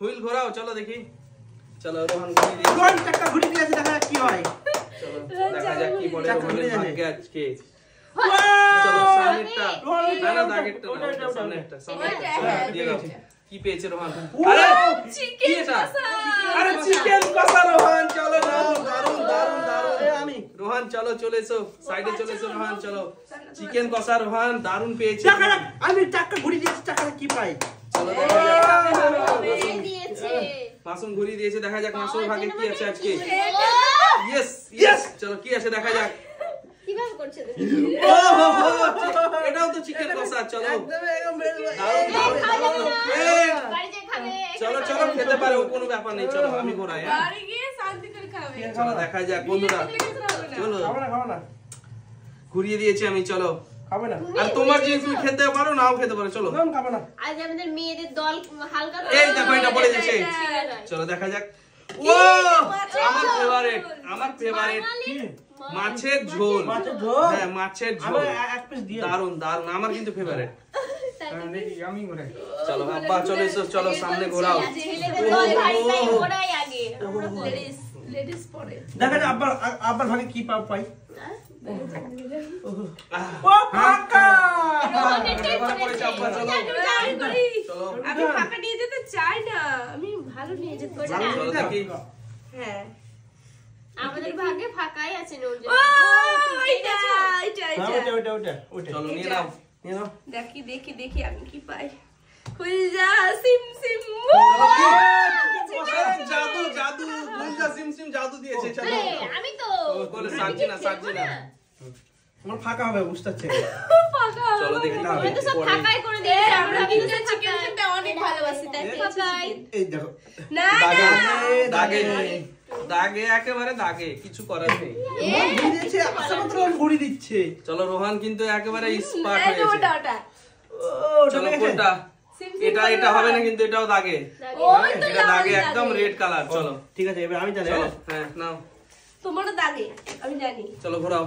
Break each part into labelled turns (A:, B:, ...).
A: Wheel ঘোরাও, চলো দেখি। চলো রোহন
B: চাকা ঘুরে দিয়েছে, দেখা যাক কি হয়।
A: চলো দেখা যাক কি পড়ে রোহনের ভাগ্যে আজকে।
B: চলো
A: সামনেরটা, না দাগেরটা না, সামনেরটা দিয়ে দাও। কি পেয়েছে রোহন? আরে চিকেন কষা। আরে চিকেন কষা রোহন, চলো দারুন দারুন দারুন দারুন। আমি রোহন চলো, চলে এসো সাইডে, চলে এসো রোহন, চলো। চিকেন কষা রোহন দারুন পেয়েছে।
B: আমি চাকা ঘুরে দিয়েছি, চাকা কি পাই?
A: চলো দেখা যাক।
C: দিয়েছে
A: মাসুম ঘুরিয়ে দিয়েছে, দেখা যাক মাসুমের ভাগ্যে কি আছে আজকে। ইয়েস ইয়েস, চলো কি আছে দেখা যাক।
C: কিভাবে করছে
A: এটাও তো চিকেন কষা। চলো চলো চলো খেতে পারো, কোনো ব্যাপার নেই। চলো আমি ঘোরাই, চলো দেখা যাক বন্ধুরা। চলো ঘুরিয়ে দিয়েছি আমি, চলো।
B: খাবে না
A: আর তোমার জিনিস তুমি খেতে পারো, নাও খেতে পারো, চলো।
B: খাবে না।
C: আজ আমাদের মেয়েদের দল হালকা,
A: এই দেখো এটা পড়ে যাচ্ছে। চলো দেখা যাক। ও আমার ফেভারিট, আমার ফেভারিট মাছের ঝোল।
B: মাছের ঝোল?
A: হ্যাঁ মাছের ঝোল,
B: এক পিস দিয়ে
A: দারুন দারুন, আমার কিন্তু ফেভারিট।
B: দেখি আমি ঘুরে।
A: চলো আব্বা চলে এসো, চলো সামনে ঘোরাও।
C: লেডিস পরে
B: দেখা যায় আব্বার ভাগে কি পাই।
A: ও
B: ফাঁকা।
A: এবার পড়েছে আব্বা, চলো চলো
D: আমি ফাঁকা নিয়ে যেতে চাই না, আমি ভালো নিয়ে যেতে চাই।
A: চলো দেখি।
D: হ্যাঁ
C: আমাদের ভাগে ফাঁকাই আছে
D: ও এটা এটা এটা
A: চলো নিয়ে নাও।
D: দেখি দেখি দেখি আমি কি পাই। খুলজা সিম সিম।
A: জাদু জাদু, গুলজা সিমসিম জাদু দিয়েছে। চলো
C: আমি তো
A: বলে সাজি না সাজি না,
B: আমার ফাঁকা হবে বুঝতে পারছি।
D: ফাঁকা
A: চলো দেখি না
C: আমরা তো সব ফাঁকাই করে দিয়েছি।
D: আমরা কিন্তু চিকেন খেতে অনেক ভালোবাসি, তাই
C: ফাঁকাই।
B: এই দেখো
D: না
A: দাগে
D: না
A: দাগে দাগে, একেবারে দাগে, কিছু করার নেই।
B: ঘুরি দিচ্ছে, আসামাত্র ঘুরি দিচ্ছে।
A: চলো রোহান কিন্তু একেবারে স্পার্ট হয়ে গেছে।
D: ওটা ওটা
A: চলো কোনটা? এটা এটা হবে না কিন্তু, এটাও দাগে।
D: ওই তো
A: এটা দাগে একদম রেড কালার। চলো
B: ঠিক আছে এবার আমি জানি।
A: চলো হ্যাঁ নাও,
D: তোমারও দাগে আমি জানি।
A: চলো ঘোরাও।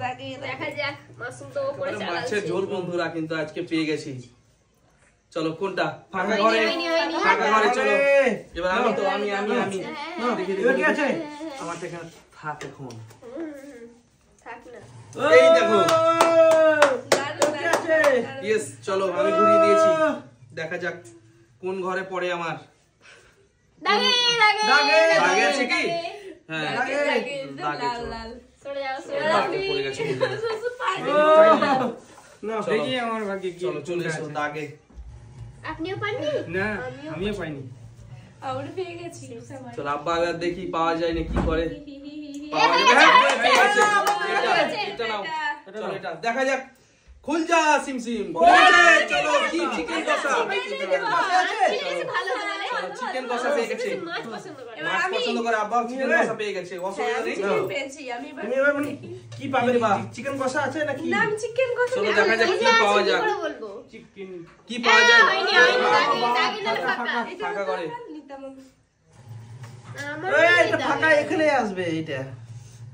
D: দাগে
C: দেখা যাক, মাসুম তো উপরে
A: মাছের
C: চালাচ্ছে।
A: ঝোল বন্ধুরা কিন্তু আজকে পেয়ে গেছি। চলো কোনটা? ফাঁকা
C: হয়নি,
A: ঘরে,
C: হয়নি, হয়নি।
A: ফাঁকা ঘরে চলো। এবার আমি তো আমি দেখি
B: এবার কি আছে?
A: আমার তো এখানে থাক এখন।
C: থাক না।
A: এই দেখো,
B: কি আছে?
A: ইয়েস চলো আমি ঘুরিয়ে দিয়েছি, দেখা যাক কোন ঘরে পড়ে আমার।
C: দাগে দাগে
B: দাগে,
A: দাগে আছে কি? হ্যাঁ
D: দাগে দাগে
A: দাগে
D: লাল
A: চলো।
D: লাল।
C: সরে যাও, সরে
A: এই
C: যাও।
A: দাগে পড়ে গেছে বন্ধুরা।
B: না
A: চলো।
B: দেখি আমার ভাগ্যে কি।
A: চলো চলে এসো দাগে।
C: আপনিও পাননি?
B: না আমিও পাইনি।
D: আমরা পেয়ে গেছি।
A: চলো আব্বা আবার দেখি পাওয়া যায় না কি করে।
C: হি, হি, হি, হি।
A: পাওয়া যাবে, হ্যাঁ, পেয়ে গেছে।
C: পেয়েছে,
A: এটা নাও।
D: এটা।
A: চলো এটা দেখা যাক। খুল যা সিমসিম, খুলে গেছে। চলো কি চিকেন কষা।
C: ভালো ভালো।
A: চলো চিকেন কষা পেয়ে গেছে।
C: মাছ পছন্দ করে।
D: এবার
A: মাছ
D: আমি-
A: পছন্দ করে, আব্বা চিকেন কষা পেয়ে গেছে, অসুবিধা নেই।
D: চিকেন পেয়েছি আমি। এবার
B: তুমি এবার মানে কি পাবে?
A: কি পাবা?
B: চিকেন কষা আছে নাকি?
D: না আমি চিকেন কষা
A: চলো
D: নেই।
A: দেখা যাক কি পাওয়া যায়।
C: কি করে বলবো?
B: চিকেন
A: কি পাওয়া যায়।
C: হয়নি, হয়নি, দাগে, দাগে নাহলে ফাঁকা।
D: এটা
A: ফাঁকা করে।
D: নিতাম আমি।
C: আমার
B: এই
C: মনে
B: এটা
C: হয়
B: ফাঁকা
C: দাগে।
B: এখানে আসবে, এটা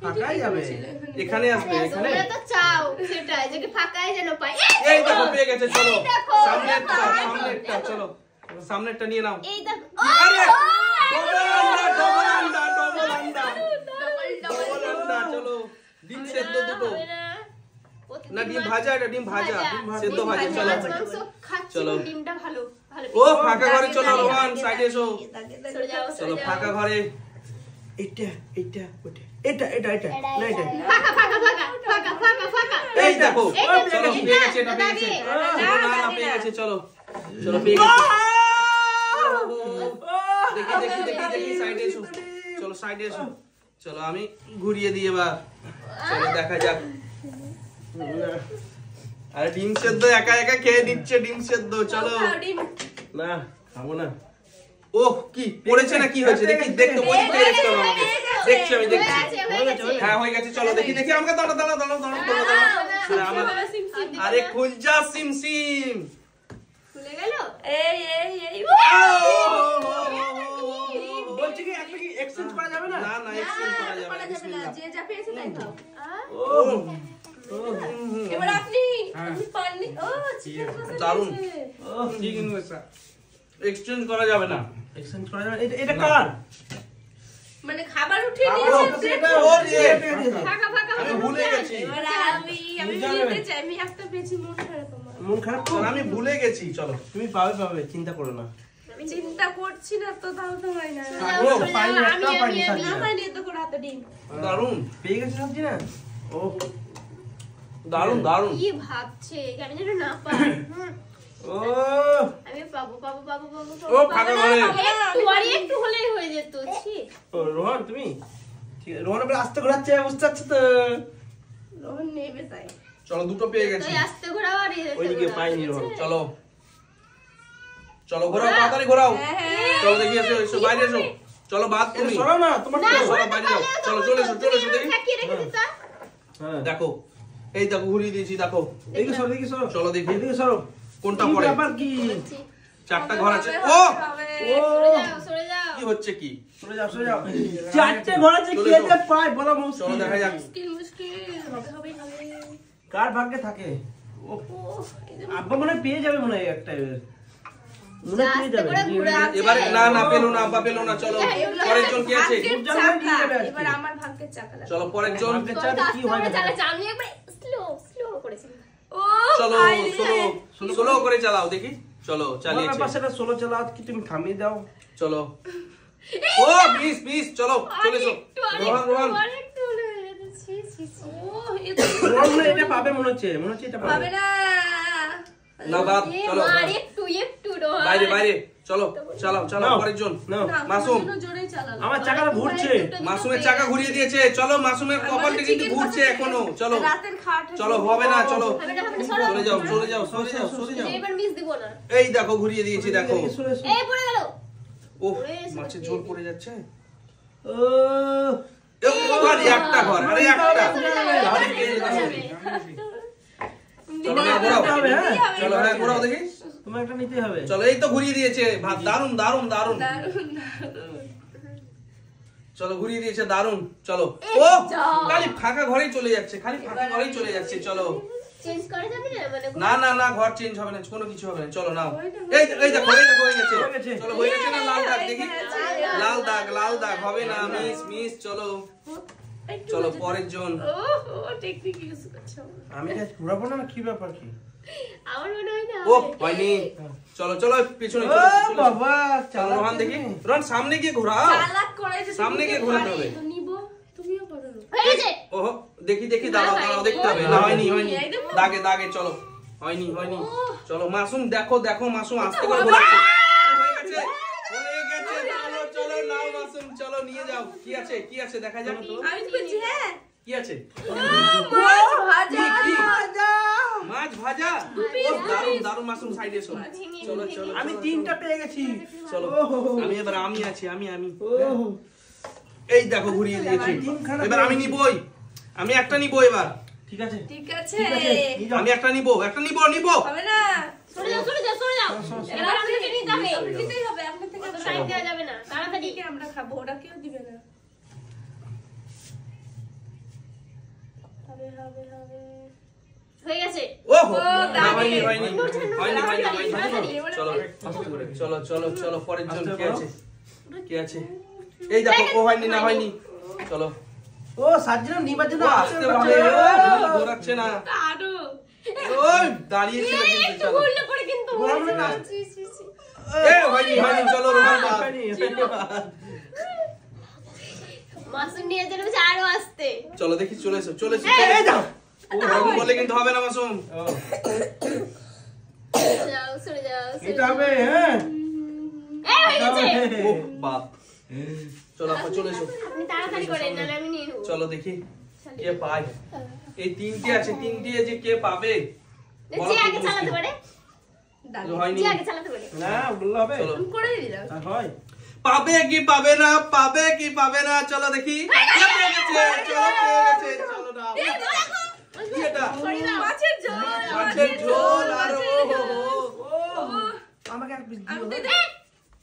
B: ফাঁকাই যাবে।
A: এখানে আসবে, এখানে।
C: তোমরা তো চাও সেটাই যে কি ফাঁকাই যেন পাই।
A: এই দেখো পেয়ে গেছে। চলো
C: এই দেখো,
A: সামনেরটা,
C: দেখো,
A: সামনেরটা চলো, সামনেরটা নিয়ে নাও।
C: এই দেখো।
A: আরে
C: ও,
A: ডবল আন্ডা, ডবল আন্ডা,
C: ডবল ডবল।
A: ডবল আন্ডা। চলো ডিম সেদ্ধ দুটো,
C: হবে না।
A: না ডিম ভাজা, এটা ডিম ভাজা, সেদ্ধ
C: ডিম
A: ভাজা।
C: ভাজা,
A: চলো
C: মাছ মাংস খাচ্ছি,
A: চলো।
C: ডিমটা ভালো ভালো।
A: ও ফাঁকা ঘরে চলো রোহান, সাইডে এসো।
C: সরে যাও, সরে
A: চলো
C: যাও।
A: ফাঁকা ঘরে।
B: এটা এটা ওটা এটা এটা এটা না এটা
C: ফাঁকা ফাঁকা ফাঁকা ফাঁকা ফাঁকা ফাঁকা।
A: এই দেখো
C: এটা,
A: চলো
C: এটা,
A: পেয়ে গেছে, এটা পেয়ে
C: দাগে।
A: গেছে। না না পেয়ে গেছে, চলো চলো পেয়ে গেছে। দেখি দেখি দেখি দেখি সাইডে এসো, চলো সাইডে এসো। চলো আমি ঘুরিয়ে দিই এবার, চলো দেখা যাক। আরে ডিম সেদ্ধ একা একা খেয়ে নিচ্ছে ডিম সেদ্ধ। চলো
B: না খাবো না।
A: ওহ কি পড়েছে না কি হয়েছে দেখি, দেখতে পরীক্ষা দেখতে হবে আমাকে। দেখছি আমি দেখছি।
C: হয়ে গেছে।
A: হ্যাঁ হয়ে গেছে, চলো দেখি দেখি আমাকে। দাঁড়া দাঁড়া দাঁড়া দাঁড়া দাঁড়া দাঁড়া। আমার আরে খুলজা সিমসিম।
C: খুলে গেল।
D: এই এই এই
B: বলছি কি একটা কি এক্সচেঞ্জ করা যাবে না?
A: না না এক্সচেঞ্জ করা যাবে না, বিসমিল্লাহ।
D: যে যা পেয়েছে তাই খাও।
B: ও
D: এবার আপনি পাননি। ও চিকেন কষা
A: দারুণ।
D: দিয়েছে।
B: চিকেন কষা।
A: এক্সচেঞ্জ করা যাবে না।
B: এক্সচেঞ্জ করা যাবে এটা কার
D: মানে খাবার উঠিয়ে
B: এটা ওর
D: ফাঁকা ফাঁকা
A: আমি ভুলে গেছি।
D: এবার আমি নিতে চাই, আমি একটা পেয়েছি, মন খারাপ আমার।
B: মন খারাপ তো
A: আমি ভুলে গেছি। চলো
B: তুমি পাবে চিন্তা করো না।
D: আমি চিন্তা করছি না তো, তাও তো হয় না।
B: ও পাইনি একটা পাইনি সাজি
D: আমার নিয়ে তো করে হাতে ডিম।
A: দারুন
B: পেয়ে গেছে সাজি না। ও
A: দারুন দারুন।
C: কি ভাবছে আমি যেন না পাই।
B: ও
C: আমি পাবো পাবো পাবো পাবো
A: ও ফাঁকা ঘরে।
C: একটু হলেই হয়ে যেত। ছি
B: ও রোহন তুমি ঠিক আছে, রোহন আবার আস্তে ঘোরাচ্ছে বুঝতে পারছো তো।
D: রোহন নেবে তাই।
A: চলো দুটো পেয়ে গেছি।
C: তুই আস্তে ঘোরাও আর
B: ওইদিকে পাইনি রোহন।
A: চলো চলো ঘোরাও, তাড়াতাড়ি ঘোরাও।
D: হ্যাঁ।
A: চলো দেখি এসো, এসো বাইরে এসো। চলো বাদ
B: এটা
A: তুমি।
B: সরাও না তোমার তো।
A: সরো বাইরে যাও। চলো চলে এসো, চলে এসো দেখি।
C: থাকিয়ে রেখে দিত।
B: হ্যাঁ
A: দেখো এই দেখো ঘুরিয়ে দিয়েছি, দেখো
B: এদিকে সরো এদিকে সরো।
A: চলো দেখি।
B: এদিকে সরো।
A: কোনটা
B: কি
A: পড়ে?
B: ব্যাপার কি?
A: চারটা ঘর আছে।
D: হবে,
A: ও
D: হবে।
B: ও
C: সরে যাও
A: কি হচ্ছে কি?
B: সরে যাও সরে যাও। চারটে ঘর আছে কি যে পায় বলা
A: চলো
B: মুশকিল।
A: দেখা যাক।
D: মুশকিল মুশকিল হবে হবে হবে।
B: কার ভাগ্যে থাকে? ও আব্বা মনে হয় পেয়ে যাবে মনে হয় একটা এবার। মনে হয় পেয়ে যাবে।
A: এবারে না না পেলো না, আব্বা পেলো না। চলো পরের জন কি আছে?
D: ভাগ্যের
B: উজ্জ্বল ভাই নিয়ে যাবে
D: চাকা।
B: আজকে।
D: এবার আমার ভাগ্যের চাকা লাগবে।
A: চলো পরের জন।
B: ভাগ্যের চাকা কি হয় না?
C: আমি একবার স্লো স্লো করেছি।
D: ও
A: চলো
D: পাইলে।
A: স্লো করে চালাও দেখি। চলো
B: তোমার
A: চালিয়েছে।
B: পাশে একটা 16 চালাও কি তুমি থামিয়ে দাও।
A: চলো ও মিস মিস। চলো চলে এসো। রোহন রোহন
C: আরেকটু হলে হয়ে যেত। ছি ছি ছি।
D: ও এ তো
B: রোহন মনে হয় এটা পাবে মনে হচ্ছে এটা
D: হবে
B: পাবে।
D: না।
A: না বাদ। চলো
C: একটু রোহন।
A: বাইরে বাইরে চলো। চালাও চালাও
B: নাও।
A: পরের জন।
B: নাও
D: না,
A: মাসুম।
D: কোনো জোরে চালালো।
B: আমার চাকাটা ঘুরছে।
A: মাসুমের চাকা ঘুরিয়ে দিয়েছে। চলো মাসুমের কপালটা কিন্তু ঘুরছে এখনো। চলো
D: রাতের খাট।
A: চলো হবে না। চলো
C: হবে না, হবে না, সরো।
A: চলে যাও চলে যাও চলে যাও চলে যাও।
C: এবার মিস দিব না।
A: এই দেখো ঘুরিয়ে দিয়েছি দেখো।
B: এদিকে সরে এসো।
C: এই পড়ে গেল।
A: ও মাছের ঝোল পড়ে যাচ্ছে।
B: ও
A: আরে একটা ঘর, আরে একটা। আরে কে
C: যাবে।
A: চলো না ঘোরাও।
B: হবে, হ্যাঁ।
A: চলো হ্যাঁ ঘোরাও দেখি।
B: তোমার একটা নিতে হবে।
A: চলো এই তো ঘুরিয়ে দিয়েছে। ভাত দারুন দারুন দারুন।
D: দারুণ দারুণ।
A: চলো ঘুরিয়ে দিয়েছে দারুন। চলো ও খালি ফাঁকা ঘরেই চলে যাচ্ছে, খালি ফাঁকা ঘরেই চলে যাচ্ছে। চলো
C: চেঞ্জ করা যাবে না মানে
A: না না না ঘর চেঞ্জ হবে না, কোনো কিছু হবে না। চলো নাও। এই এই দেখো এই দেখো হয়ে গেছে।
B: হয়ে গেছে।
A: চলো হয়ে গেছে না? লাল দাগ দেখি। লাল দাগ হবে না। Miss miss. চলো
D: একটু
A: চলো
D: বুঝে-
A: পরের জন।
D: ও টেকনিক ইউজ করছো।
B: আমি আজ ঘুরাবো না কি ব্যাপার কি?
C: আমার মনে হয় না
A: ও
C: হবে।
A: হয়নি। চলো চলো পিছনে
B: ও
A: চলো, চলো।
B: বাবা
A: চলো রোহান দেখি। রোহান সামনে গিয়ে ঘোরাও।
D: চালাক করে যে
A: সামনে গিয়ে ঘোরাতে হবে।
D: তো নিব, তুমিও করো না।
C: হয়ে গেছে।
A: ওহো দেখি দেখি দাঁড়াও দাঁড়াও দেখতে হবে। না হয়নি হয়নি। দাগে দাগে চলো। হয়নি হয়নি। চলো মাসুম দেখো দেখো মাসুম আস্তে করে ঘোরাচ্ছে। আরে, হয়ে গেছে হয়ে গেছে। চলো চলো নাও মাসুম চলো নিয়ে যাও। কি আছে কি আছে দেখা যাক তো।
D: আমি তো বলছি হ্যাঁ।
A: কি আছে?
D: মাছ ভাজা।
A: কি? মাছ ভাজা। ও দারুন দারুন মাসুম সাইডে এসো। চলো চলো
B: আমি
A: চলো,
B: তিনটা পেয়ে গেছি।
A: চলো
B: ওহো।
A: আমি এবার আমি আছি আমি
B: ওহো।
A: এই দেখো ঘুরিয়ে দিয়েছি। এবার আমি নিবই। আমি একটা নিবো এবার।
B: ঠিক আছে
D: ঠিক আছে।
B: ঠিক আছে নিয়ে যাও।
A: আমি একটা নিবো নিবো।
D: হবে না।
C: সরে যাও সরে যাও সরে যাও। এবার আমাকে নিতে হবে।
D: নিতেই হবে, আপনার থেকে
C: তো টাইম দেওয়া যাবে না। তাড়াতাড়ি।
D: থেকে আমরা খাবো, ওরা কেউ দিবে না। হবে হবে হবে।
C: হয়ে গেছে।
A: ওহো
D: ও,
A: না
D: দাঁড়িয়ে।
A: হয়নি হয়নি হয়নি হয়নি হয়নি।
C: তাড়াতাড়ি।
A: চলো চলো চলো চলো পরের জন
B: আস্তে
A: কি
B: করো।
A: আছে কি আছে? এই দেখো ও হয়নি না হয়নি। চলো
B: ও সাজিনা নিবার জন্য
A: ও
B: আসতে
A: আসতে
B: পারছে।
A: পারে ঘোরাচ্ছে না।
D: আরো।
A: ওই দাঁড়িয়ে ছিল কিন্তু
C: একটু
A: চলো।
C: ঘুরলে পরে কিন্তু
B: ঘোরাবে না।
C: ছি, ছি, ছি।
A: এ হয়নি হয়নি চলো রোহান বাদ।
B: হয়নি,
C: মাসুম নিয়ে যেতে বলছে আরো আসতে।
A: চলো দেখি চলে এসো চলে এসো।
B: এই দাও।
A: ওরকম বলে কিন্তু হবে না মাসুম।
B: ও,
C: সরে যাও সরে যাও সরে
B: এটা
C: যাও।
B: হবে হ্যাঁ।
C: এই হয়ে গেছে।
A: ও বাপ। চলো আপা চলে এসো।
C: আপনি তাড়াতাড়ি করেন নাহলে আমি নিয়ে নেব।
A: চলো দেখি কে পায়। এই তিনটে আছে, তিনটে যে কে পাবে বলো
C: যে
A: খুব
C: আগে চালাতে
A: মুশকিল।
C: পারে
A: হয়নি।
C: যে আগে চালাতে পারে।
B: না বললে হবে।
A: চলো
D: তুমি করে দিলাম।
B: তা হয়।
A: পাবে কি পাবে না পাবে কি পাবে না চলো দেখি। কে পেয়ে গেছে? চলো পেয়ে গেছে। চলো না কি এটা?
D: মাছের ঝোল।
A: মাছের ঝোল আর ও হো হো।
B: আমাকে এক পিস
D: আমি
B: দিও।
D: তো দেখ।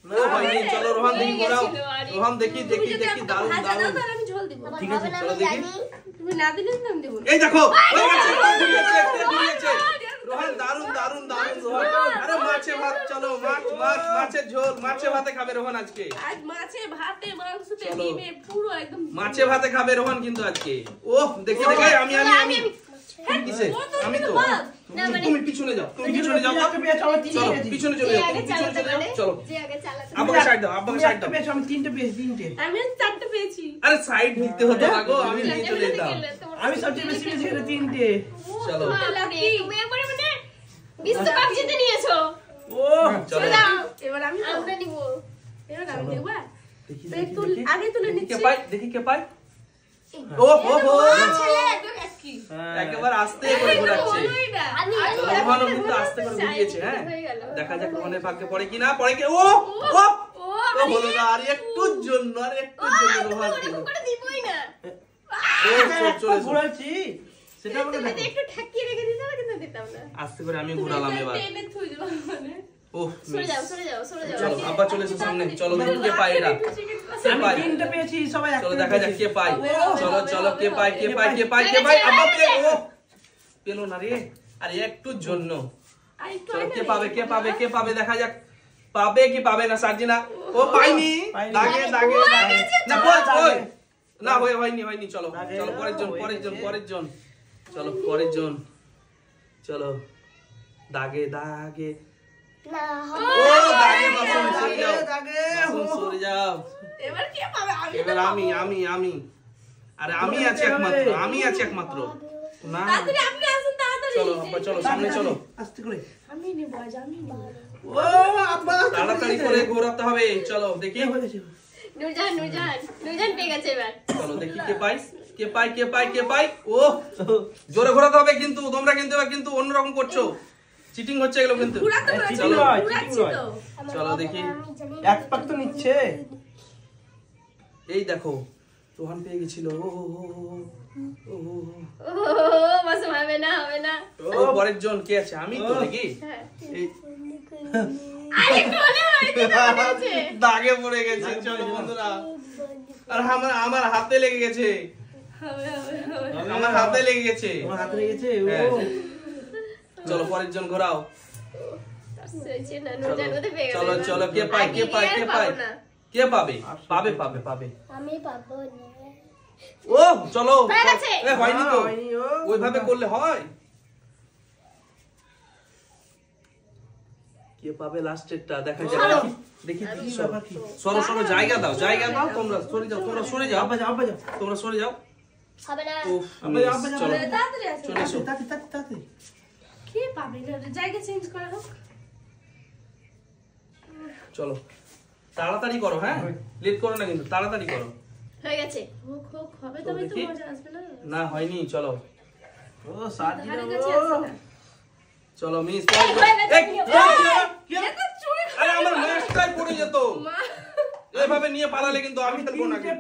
A: ও হয়নি। চলো রোহান দেখি ঘোরাও। রোহান দেখি
D: তুমি
A: দেখি
D: যদি
A: দেখি
D: আমাকে
A: দারুন
D: ভাজা দাও
A: দারুন।
D: তাহলে আমি ঝোল দিব।
B: ঠিক আছে,
C: হবে না
A: চলো
C: আমি
A: দেখি।
C: জানি।
D: তুমি না দিলে তো আমি দেব না।
A: এই দেখো হয়ে গেছে, কে ঘুরিয়েছে, কে ঘুরিয়েছে। রোহান দারুন দারুন দারুন রোহান। আরে মাছ মাছে ভাত চলো, মাছের ঝোল, মাছে ভাতে খাবে রোহন আজকে।
D: আজ মাছে ভাতে মাংসতে
A: চলো।
D: ডিমে পুরো একদম
A: মাছে ভাতে খাবে রোহন কিন্তু আজকে। দেখি আমি কিসে? আমি তো।
C: না, মানে-
A: তুমি পিছনে যাও, তুমি পিছনে যাও।
B: একটা পেয়েছো, আমার তিনটে
A: চলো
B: পেয়েছি।
A: পিছনে চলে
C: যে
A: যাও,
C: আগে
A: তুমি পিছনে
C: চালাতে
A: চলে যাও।
C: পারে,
A: চলো
C: যে আগে চালাতে
A: আব্বাকে সাইড দাও, আব্বাকে সাইড
B: একটা
A: দাও।
B: পেয়েছো, আমি তিনটে পেয়েছি, তিনটে।
D: আমি 4টা পেয়েছি।
A: আরে সাইড নিতে হতো না গো, আমি নিয়ে চলে যেতাম।
B: আমি সবচেয়ে বেশি পেয়েছি, এটা তিনটে।
A: চলো
C: বাপরে, তুমি একবারে মানে বিশ্বকাপ জিতে নিয়েছো।
B: ও
A: চলো
C: দাও,
D: এবার আমি
C: আমরা নিব।
D: এবার আমি দেখবা
B: দেখি,
D: পেট
B: দেখি,
D: তুল
B: দেখি।
D: আগে তুলে
A: দেখি
D: নিচ্ছি।
A: কে পায়, দেখি কে পায়। ও
C: ছেলে
D: কি
B: হ্যাঁ।
A: একেবারে আস্তে করে ঘোরাচ্ছে।
D: বলোই না।
C: আমি
A: চলো, রোহানও কিন্তু আস্তে করে ঘুরিয়েছে, হ্যাঁ।
C: হয়ে গেল।
A: দেখা যাক রোহানের ভাগ্যে পড়ে কিনা, পড়ে কি? ও হলো না, আর একটুর জন্য, আর একটুর জন্য রোহান
C: ওরকম
A: কিন্তু।
C: করে দিবই না।
A: চলে
B: ঘোরাচ্ছি, সেটা আমাকে
C: তুমি তো
B: দেখো।
C: একটু ঠাকিয়ে রেখে দিতে হবে, কিন্তু দিতাম না।
A: আস্তে করে আমি ঘোরালাম এবার।
D: টেনে থুই দিলাম মানে।
C: সরে যাও, সরে যাও, সরে যাও।
A: চলো আব্বা চলে এসো সামনে। চলো দেখি কে পায় এটা। কে
B: আমি
A: পায়?
B: তিনটে পেয়েছি, সবাই একটা
A: চলো দেখা যাক
B: পেয়েছি।
A: কে পায়। চলো চলো কে পায়, কে পায়, কে পায়, কে
C: পেয়েছে,
A: পায়। আব্বা
C: পেয়েছে।
A: পেলো না রে, আর একটুর জন্য।
D: আর একটু
A: চলো
D: আগে
A: কে পাবে, কে পাবে, কে পাবে, দেখা যাক পাবে কি পাবে না। সার্জিনা ও পাইনি,
B: পাইনি।
A: দাগে দাগে দাগে। না কই না, হয়নি। চলো
B: দাগে।
A: চলো পরের জন,
B: হয়ে
A: পরের জন,
B: গেছে।
A: পরের জন। চলো পরের জন। চলো দাগে দাগে।
C: না,
A: ও দাগে মাসুম সরে যাও,
B: দাগে,
A: মাসুম সরে যাও।
D: এবার কে পাবে আমি
A: এবার আমি আরে আমি আছি একমাত্র, আমি আছি একমাত্র। না
D: তাড়াতাড়ি আপনি আসুন তাড়াতাড়ি
A: চলো আব্বা চলো সামনে চলো।
B: আস্তে করে।
D: আমি নেব আজ আমি নেব
B: ও আব্বা,
A: তাড়াতাড়ি করে ঘোরাতে হবে। চলো দেখি,
B: হয়ে গেছে।
C: নুরজান পেয়ে গেছে এবার।
A: চলো দেখি কে পাই, কে পাই, কে পাই, কে পাই। ও জোরে ঘোরাতে হবে কিন্তু, তোমরা কিন্তু এবার কিন্তু অন্যরকম করছো, চিটিং হচ্ছে এগুলো কিন্তু।
D: ঘুরাতে বলেছি
B: চিটিং নয়,
D: ঘুরাচ্ছি
B: চিটিং
D: তো
B: নয়।
A: চলো দেখি,
B: এক পাক তো নিচ্ছে।
A: এই দেখো রোহান পেয়ে গেছিল। ও
C: মাসুম হবে না, হবে না।
A: পরের জন কে আছে? আমি তো নাকি
C: হ্যাঁ।
A: এই
C: আরেকটু হলে হয়তো পেয়েছে।
A: দাগে পড়ে গেছে। চলো বন্ধুরা, আর আমার হাতে লেগে গেছে,
D: হবে হবে হবে
A: আমার হাতে লেগে গেছে।
B: আমার হাতে লেগেছে। ও
A: হ্যাঁ। চলো পরের জন ঘোরাও।
C: হয়েছে না, নুরজান বোধহয় পেয়ে গেল
A: চলো
C: এবার।
A: চলো কে পায়, কে পায়, কে
C: আর
A: পায়,
C: পাবো না।
A: কে পাবে, পাবে পাবে পাবে।
C: আমি পাবো না।
A: ও চলো,
C: হয়ে গেছে।
A: হয়নি তো,
B: হয়নি, ও।
A: ওইভাবে করলে হয়? কে পাবে লাস্টেরটা, দেখা যাক।
C: সরো।
A: দেখি
B: কি
A: সরো
B: ব্যাপার কি?
A: সরো সরো, জায়গা দাও, জায়গা দাও। তোমরা সরে যাও, তোমরা সরে যাও,
B: আব্বা যাও, আব্বা যাও।
A: তোমরা সরে যাও।
C: হবে না।
A: উফ,
B: আব্বা যাও, আব্বা যাও,
A: চলো
B: আব্বা যাও।
D: তাড়াতাড়ি আসুন
A: চলে এসো।
B: তাড়াতাড়ি।
D: কে পাবে না জায়গা চেঞ্জ করা হোক
A: চলো তাড়াতাড়ি করো, হ্যাঁ লেট করো না কিন্তু, তাড়াতাড়ি করো।
C: হয়ে গেছে।
D: হোক হোক হবে
A: তো
D: তবে তো
A: দেখি।
D: মজা আসবে না
A: না হয়নি, চলো
B: ও সার্জিনা,
D: ধারে কাছে আসবে না
A: চলো মিস।
C: হয়ে গেছে।
A: আরে আমার ম্যাচটাই পড়ে যেত,
D: মা
A: এভাবে নিয়ে পালালে কিন্তু আমি খেলবো না কিন্তু।